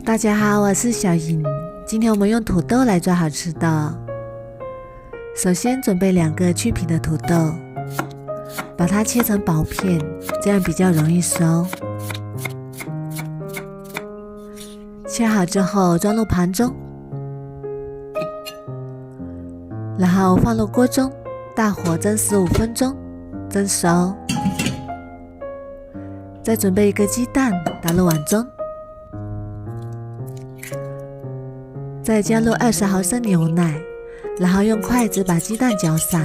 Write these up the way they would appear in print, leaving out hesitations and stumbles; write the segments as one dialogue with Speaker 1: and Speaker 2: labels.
Speaker 1: 大家好，我是小颖。今天我们用土豆来做好吃的。首先准备2个去皮的土豆，把它切成薄片，这样比较容易收。切好之后装入盘中，然后放入锅中，大火蒸15分钟，蒸熟。再准备1个鸡蛋，打入碗中。再加入20毫升牛奶，然后用筷子把鸡蛋搅散。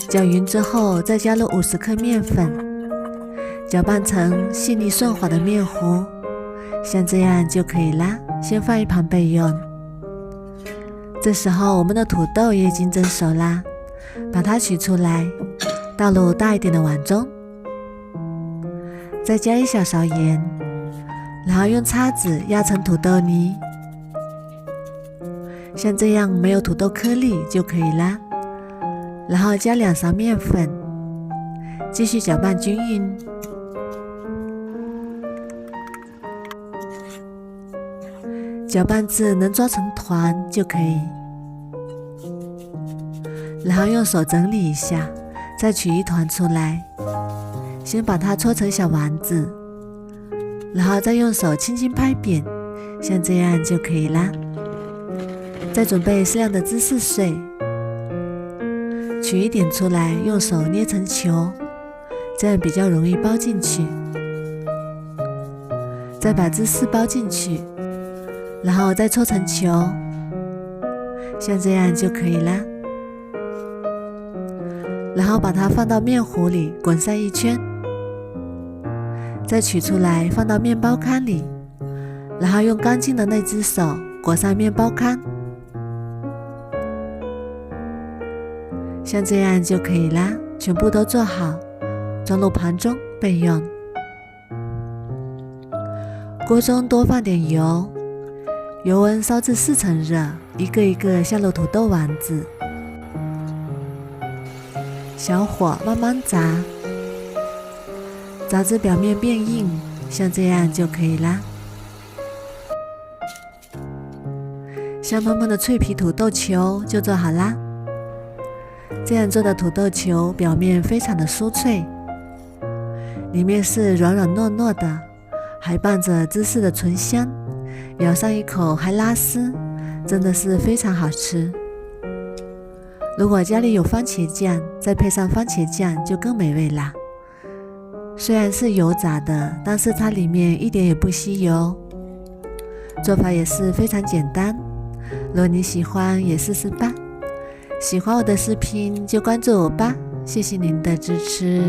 Speaker 1: 搅匀之后，再加入50克面粉，搅拌成细腻顺滑的面糊，像这样就可以啦。先放一旁备用。这时候我们的土豆也已经蒸熟啦，把它取出来，倒入大一点的碗中，再加1小勺盐，然后用叉子压成土豆泥。像这样没有土豆颗粒就可以啦。然后加2勺面粉，继续搅拌均匀。搅拌至能抓成团就可以。然后用手整理一下，再取一团出来。先把它搓成小丸子，然后再用手轻轻拍扁，像这样就可以啦。再准备适量的芝士碎，取一点出来，用手捏成球，这样比较容易包进去。再把芝士包进去，然后再搓成球，像这样就可以啦。然后把它放到面糊里滚上1圈，再取出来放到面包糠里，然后用干净的那只手裹上面包糠，像这样就可以啦。全部都做好，装入盘中备用。锅中多放点油，油温烧至4成热，一个一个下入土豆丸子，小火慢慢炸，炸至表面变硬，像这样就可以啦。香喷喷的脆皮土豆球就做好啦。这样做的土豆球表面非常的酥脆，里面是软软糯糯的，还伴着芝士的醇香，咬上一口还拉丝，真的是非常好吃。如果家里有番茄酱，再配上番茄酱就更美味啦。虽然是油炸的，但是它里面一点也不吸油，做法也是非常简单。如果你喜欢也试试吧。喜欢我的视频就关注我吧，谢谢您的支持。